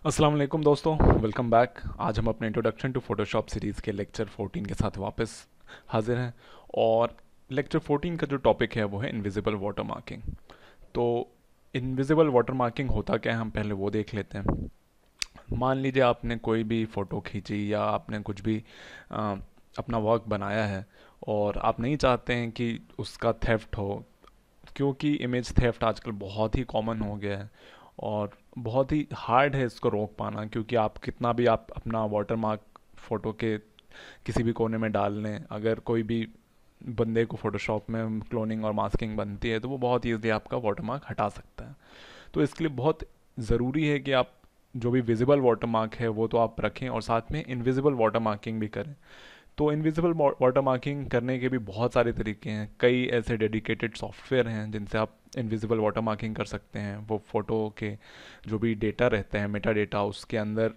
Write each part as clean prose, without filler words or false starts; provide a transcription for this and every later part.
अस्सलाम वालेकुम दोस्तों, वेलकम बैक। आज हम अपने इंट्रोडक्शन टू फोटोशॉप सीरीज़ के लेक्चर 14 के साथ वापस हाजिर हैं। और लेक्चर 14 का जो टॉपिक है वो है इनविजिबल वाटर मार्किंग। तो इनविजिबल वाटर मार्किंग होता क्या है, हम पहले वो देख लेते हैं। मान लीजिए आपने कोई भी फ़ोटो खींची या आपने कुछ भी अ, अपना वर्क बनाया है और आप नहीं चाहते हैं कि उसका थेफ्ट हो, क्योंकि इमेज थेफ्ट आजकल बहुत ही कॉमन हो गया है और बहुत ही हार्ड है इसको रोक पाना। क्योंकि आप कितना भी आप अपना वाटर मार्क फ़ोटो के किसी भी कोने में डाल लें, अगर कोई भी बंदे को फ़ोटोशॉप में क्लोनिंग और मास्किंग बनती है तो वो बहुत ईज़िली आपका वाटर मार्क हटा सकता है। तो इसके लिए बहुत ज़रूरी है कि आप जो भी विजिबल वाटर मार्क है वो तो आप रखें और साथ में इनविजिबल वाटर मार्किंग भी करें। तो इनविजिबल वाटर मार्किंग करने के भी बहुत सारे तरीके हैं। कई ऐसे डेडिकेटेड सॉफ्टवेयर हैं जिनसे आप इनविजिबल वाटर मार्किंग कर सकते हैं। वो फ़ोटो के जो भी डेटा रहते हैं, मेटा डेटा, उसके अंदर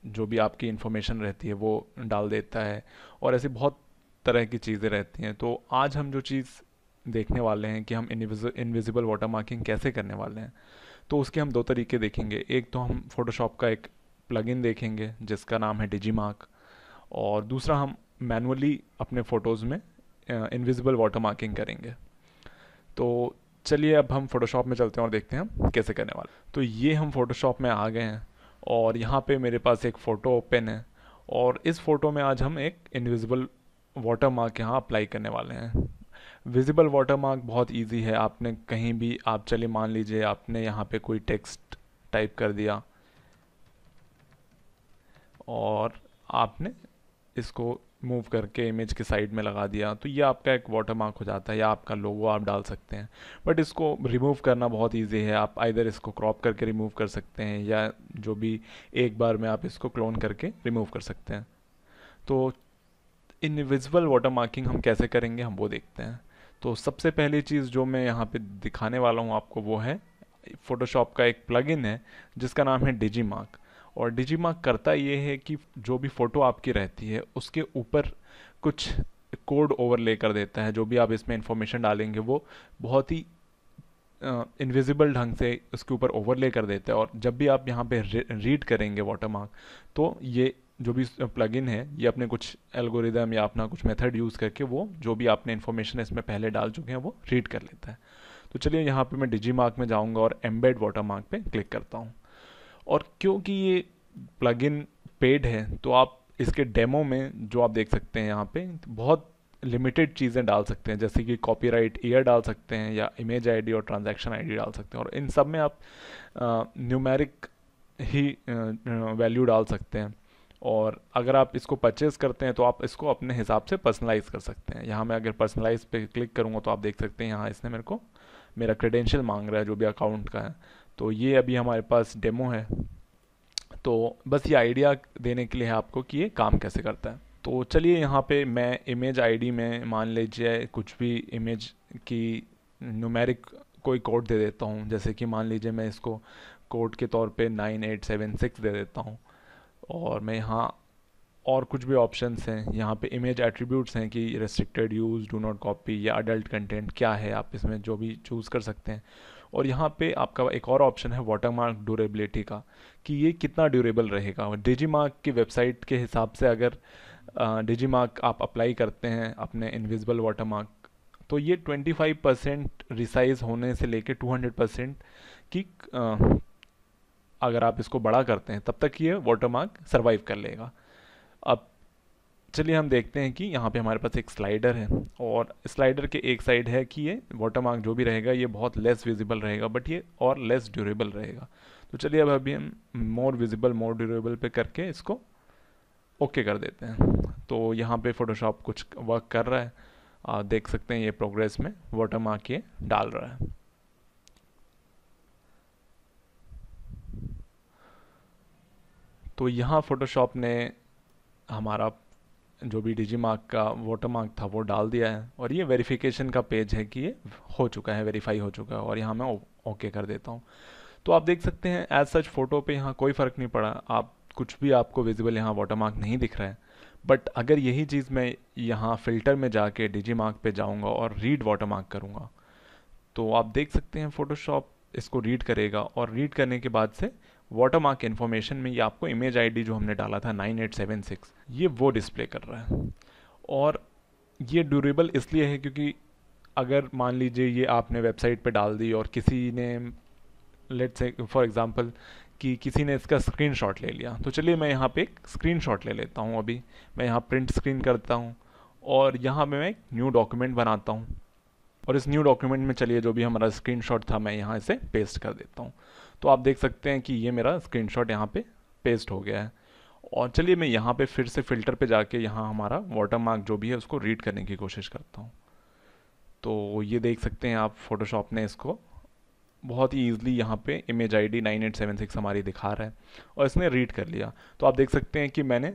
जो भी आपकी इन्फॉर्मेशन रहती है वो डाल देता है। और ऐसी बहुत तरह की चीज़ें रहती हैं। तो आज हम जो चीज़ देखने वाले हैं कि हम इनविजिबल वाटर मार्किंग कैसे करने वाले हैं, तो उसके हम दो तरीके देखेंगे। एक तो हम फोटोशॉप का एक प्लगइन देखेंगे जिसका नाम है डिजीमार्क, और दूसरा हम मैनुअली अपने फ़ोटोज़ में इनविजिबल वाटर मार्किंग करेंगे। तो चलिए अब हम फोटोशॉप में चलते हैं और देखते हैं हम कैसे करने वाले। तो ये हम फोटोशॉप में आ गए हैं और यहाँ पे मेरे पास एक फ़ोटो ओपन है। और इस फ़ोटो में आज हम एक इनविजिबल वाटर मार्क यहाँ अप्लाई करने वाले हैं। विजिबल वाटर मार्क बहुत इजी है। आपने कहीं भी, आप चलिए मान लीजिए आपने यहाँ पे कोई टेक्स्ट टाइप कर दिया और आपने इसको मूव करके इमेज के साइड में लगा दिया, तो ये आपका एक वाटर मार्क हो जाता है, या आपका लोगो आप डाल सकते हैं। बट इसको रिमूव करना बहुत इजी है। आप आइदर इसको क्रॉप करके रिमूव कर सकते हैं या जो भी एक बार में आप इसको क्लोन करके रिमूव कर सकते हैं। तो इनविजिबल वाटर मार्किंग हम कैसे करेंगे हम वो देखते हैं। तो सबसे पहली चीज़ जो मैं यहाँ पे दिखाने वाला हूँ आपको वो है फोटोशॉप का एक प्लगइन है जिसका नाम है डिजीमार्क। और डिजीमार्क करता ये है कि जो भी फ़ोटो आपकी रहती है उसके ऊपर कुछ कोड ओवरले कर देता है। जो भी आप इसमें इंफॉर्मेशन डालेंगे वो बहुत ही इनविजिबल ढंग से उसके ऊपर ओवरले कर देता है। और जब भी आप यहाँ पे रीड करेंगे वाटरमार्क, तो ये जो भी प्लगइन है ये अपने कुछ एल्गोरिदम या अपना कुछ मेथड यूज़ करके वो जो भी आपने इन्फॉर्मेशन इसमें पहले डाल चुके हैं वो रीड कर लेता है। तो चलिए यहाँ पे मैं डिजी मार्क में जाऊँगा और एम्बेड वाटरमार्क पे क्लिक करता हूँ। और क्योंकि ये प्लगइन पेड है तो आप इसके डेमो में जो आप देख सकते हैं यहाँ पे बहुत लिमिटेड चीज़ें डाल सकते हैं, जैसे कि कॉपीराइट ईयर डाल सकते हैं या इमेज आईडी और ट्रांजैक्शन आईडी डाल सकते हैं। और इन सब में आप न्यूमेरिक ही वैल्यू डाल सकते हैं। और अगर आप इसको परचेज़ करते हैं तो आप इसको अपने हिसाब से पर्सनलाइज कर सकते हैं। यहाँ मैं अगर पर्सनलाइज पे क्लिक करूँगा तो आप देख सकते हैं यहाँ इसने मेरे को मेरा क्रेडेंशियल मांग रहा है जो भी अकाउंट का है। तो ये अभी हमारे पास डेमो है। तो बस ये आइडिया देने के लिए है आपको कि ये काम कैसे करता है। तो चलिए यहाँ पे मैं इमेज आईडी में मान लीजिए कुछ भी इमेज की न्यूमेरिक कोई कोड दे देता हूँ। जैसे कि मान लीजिए मैं इसको कोड के तौर पे 9876 दे देता हूँ। और मैं यहाँ और कुछ भी ऑप्शंस हैं, यहाँ पे इमेज एट्रीब्यूट्स हैं कि restricted use, do not copy या अडल्ट कंटेंट क्या है, आप इसमें जो भी चूज़ कर सकते हैं। और यहाँ पे आपका एक और ऑप्शन है वाटरमार्क ड्यूरेबिलिटी का, कि ये कितना ड्यूरेबल रहेगा। डिजीमार्क की वेबसाइट के हिसाब से अगर डिजीमार्क आप अप्लाई करते हैं अपने इनविजिबल वाटरमार्क, तो ये 25% रिसाइज होने से लेके 200% की अगर आप इसको बड़ा करते हैं तब तक ये वाटरमार्क सरवाइव कर लेगा। अब चलिए हम देखते हैं कि यहाँ पे हमारे पास एक स्लाइडर है और स्लाइडर के एक साइड है कि ये वाटरमार्क जो भी रहेगा ये बहुत लेस विजिबल रहेगा, बट ये और लेस ड्यूरेबल रहेगा। तो चलिए अब अभी हम मोर विजिबल मोर ड्यूरेबल पे करके इसको ओके कर देते हैं। तो यहाँ पे फोटोशॉप कुछ वर्क कर रहा है। आप देख सकते हैं ये प्रोग्रेस में वाटरमार्क ये डाल रहा है। तो यहाँ फोटोशॉप ने हमारा जो भी डिजीमार्क का वाटरमार्क था वो डाल दिया है और ये वेरिफिकेशन का पेज है कि ये हो चुका है, वेरीफाई हो चुका है। और यहाँ मैं ओके कर देता हूँ। तो आप देख सकते हैं एज सच फ़ोटो पे यहाँ कोई फ़र्क नहीं पड़ा। आप कुछ भी आपको विजिबल यहाँ वाटरमार्क नहीं दिख रहा है। बट अगर यही चीज़ मैं यहाँ फ़िल्टर में जाके डिजीमार्क पे जाऊँगा और रीड वाटरमार्क करूँगा, तो आप देख सकते हैं फ़ोटोशॉप इसको रीड करेगा और रीड करने के बाद से वाटरमार्क इन्फॉर्मेशन में ये आपको इमेज आईडी जो हमने डाला था 9876 ये वो डिस्प्ले कर रहा है। और ये ड्यूरेबल इसलिए है क्योंकि अगर मान लीजिए ये आपने वेबसाइट पे डाल दी और किसी ने, लेट्स से फॉर एग्जांपल कि किसी ने इसका स्क्रीनशॉट ले लिया, तो चलिए मैं यहाँ पे एक स्क्रीनशॉट ले लेता हूँ। अभी मैं यहाँ प्रिंट स्क्रीन करता हूँ और यहाँ पे मैं एक न्यू डॉक्यूमेंट बनाता हूँ और इस न्यू डॉक्यूमेंट में चलिए जो भी हमारा स्क्रीनशॉट था मैं यहाँ इसे पेस्ट कर देता हूँ। तो आप देख सकते हैं कि ये मेरा स्क्रीनशॉट यहाँ पे पेस्ट हो गया है। और चलिए मैं यहाँ पे फिर से फ़िल्टर पे जाके यहाँ हमारा वाटरमार्क जो भी है उसको रीड करने की कोशिश करता हूँ। तो ये देख सकते हैं आप, फोटोशॉप ने इसको बहुत ही ईजिली यहाँ पे इमेज आईडी 9876 हमारी दिखा रहा है और इसने रीड कर लिया। तो आप देख सकते हैं कि मैंने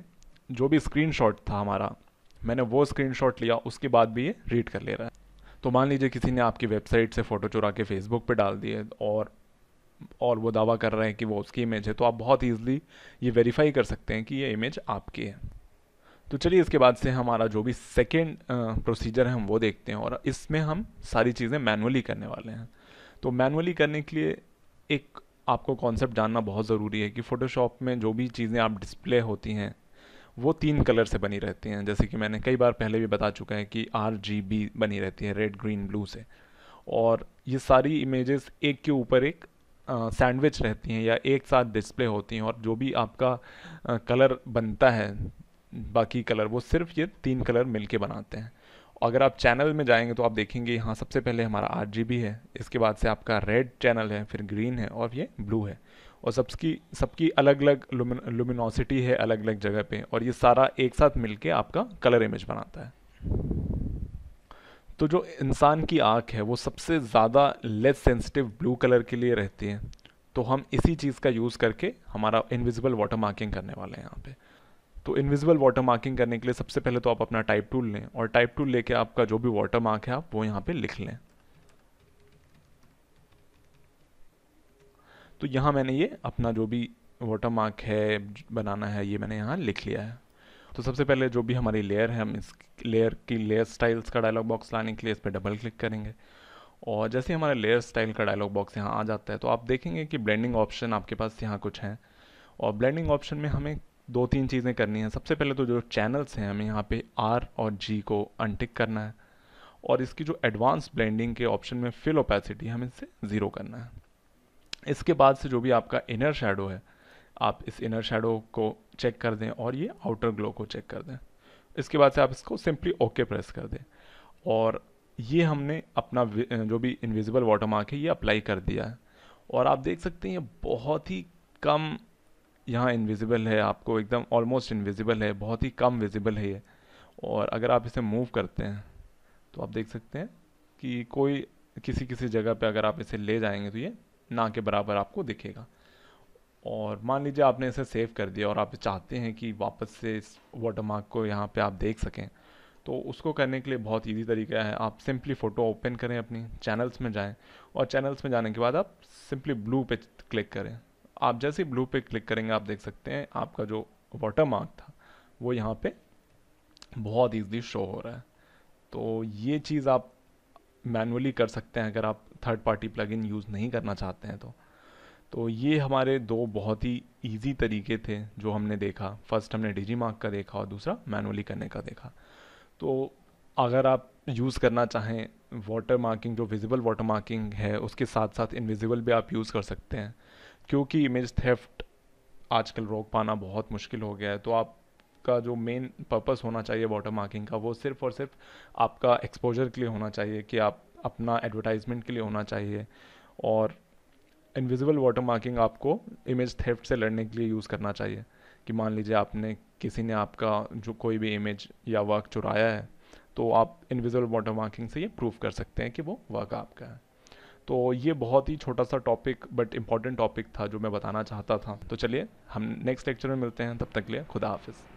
जो भी स्क्रीनशॉट था हमारा, मैंने वो स्क्रीनशॉट लिया, उसके बाद भी ये रीड कर ले रहा है। तो मान लीजिए किसी ने आपकी वेबसाइट से फ़ोटो चुरा के फेसबुक पे डाल दिए और वो दावा कर रहे हैं कि वो उसकी इमेज है, तो आप बहुत ईजिली ये वेरीफाई कर सकते हैं कि ये इमेज आपकी है। तो चलिए इसके बाद से हमारा जो भी सेकेंड प्रोसीजर है हम वो देखते हैं और इसमें हम सारी चीज़ें मैनुअली करने वाले हैं। तो मैनुअली करने के लिए एक आपको कॉन्सेप्ट जानना बहुत ज़रूरी है कि फ़ोटोशॉप में जो भी चीज़ें आप डिस्प्ले होती हैं वो 3 कलर से बनी रहती हैं। जैसे कि मैंने कई बार पहले भी बता चुका है कि RGB बनी रहती है, रेड ग्रीन ब्लू से। और ये सारी इमेजेस एक के ऊपर एक सैंडविच रहती हैं या एक साथ डिस्प्ले होती हैं और जो भी आपका कलर बनता है, बाकी कलर वो सिर्फ ये 3 कलर मिलके बनाते हैं। अगर आप चैनल में जाएंगे तो आप देखेंगे यहाँ सबसे पहले हमारा RGB है, इसके बाद से आपका रेड चैनल है, फिर ग्रीन है और ये ब्लू है। और सबकी अलग अलग लुमिनोसिटी है अलग अलग जगह पे और ये सारा एक साथ मिलके आपका कलर इमेज बनाता है। तो जो इंसान की आँख है वो सबसे ज़्यादा लेस सेंसिटिव ब्लू कलर के लिए रहती है। तो हम इसी चीज़ का यूज़ करके हमारा इनविजिबल वाटर मार्किंग करने वाले हैं यहाँ पे। तो इनविजिबल वाटर मार्किंग करने के लिए सबसे पहले तो आप अपना टाइप टूल लें और टाइप टूल लेके आपका जो भी वाटर मार्क है आप वो यहाँ पे लिख लें। तो यहाँ मैंने ये अपना जो भी वाटर मार्क है बनाना है ये मैंने यहाँ लिख लिया है। तो सबसे पहले जो भी हमारी लेयर है, हम इस लेयर की लेयर स्टाइल्स का डायलॉग बॉक्स लाने के लिए इस पर डबल क्लिक करेंगे और जैसे हमारा लेयर स्टाइल का डायलॉग बॉक्स यहाँ आ जाता है तो आप देखेंगे कि ब्लेंडिंग ऑप्शन आपके पास यहाँ कुछ है। और ब्लेंडिंग ऑप्शन में हमें 2-3 चीज़ें करनी है। सबसे पहले तो जो चैनल्स हैं हमें यहाँ पे R और G को अनटिक करना है और इसकी जो एडवांस ब्लेंडिंग के ऑप्शन में फिल ओपेसिटी हमें इसे 0 करना है। इसके बाद से जो भी आपका इनर शेडो है आप इस इनर शेडो को चेक कर दें और ये आउटर ग्लो को चेक कर दें। इसके बाद से आप इसको सिंपली ओके प्रेस कर दें और ये हमने अपना जो भी इनविजिबल वाटरमार्क है ये अप्लाई कर दिया है। और आप देख सकते हैं ये बहुत ही कम यहाँ इनविजिबल है, आपको एकदम ऑलमोस्ट इनविजिबल है, बहुत ही कम विजिबल है ये। और अगर आप इसे मूव करते हैं तो आप देख सकते हैं कि कोई किसी किसी जगह पे अगर आप इसे ले जाएंगे तो ये ना के बराबर आपको दिखेगा। और मान लीजिए आपने इसे सेव कर दिया और आप चाहते हैं कि वापस से इस वाटरमार्क को यहाँ पे आप देख सकें, तो उसको करने के लिए बहुत इजी तरीका है। आप सिंपली फ़ोटो ओपन करें, अपनी चैनल्स में जाएं और चैनल्स में जाने के बाद आप सिंपली ब्लू पे क्लिक करें। आप जैसे ही ब्लू पे क्लिक करेंगे आप देख सकते हैं आपका जो वाटरमार्क था वो यहाँ पे बहुत ईजिली शो हो रहा है। तो ये चीज़ आप मैनुअली कर सकते हैं अगर आप थर्ड पार्टी प्लगइन यूज़ नहीं करना चाहते हैं तो ये हमारे 2 बहुत ही इजी तरीके थे जो हमने देखा। फर्स्ट हमने डिजीमार्क का देखा और दूसरा मैनुअली करने का देखा। तो अगर आप यूज़ करना चाहें वाटर मार्किंग, जो विजिबल वाटर मार्किंग है उसके साथ साथ इनविजिबल भी आप यूज़ कर सकते हैं, क्योंकि इमेज थेफ्ट आजकल रोक पाना बहुत मुश्किल हो गया है। तो आपका जो मेन पर्पस होना चाहिए वाटर मार्किंग का वो सिर्फ और सिर्फ आपका एक्सपोजर के लिए होना चाहिए, कि आप अपना एडवर्टाइजमेंट के लिए होना चाहिए। और इनविजिबल वाटर मार्किंग आपको इमेज थेफ्ट से लड़ने के लिए यूज़ करना चाहिए, कि मान लीजिए आपने किसी ने आपका जो कोई भी इमेज या वर्क चुराया है तो आप इनविजिबल वाटर मार्किंग से ये प्रूव कर सकते हैं कि वो वर्क आपका है। तो ये बहुत ही छोटा सा टॉपिक बट इम्पॉर्टेंट टॉपिक था जो मैं बताना चाहता था। तो चलिए हम नेक्स्ट लेक्चर में मिलते हैं, तब तक के लिए खुदा हाफिज़।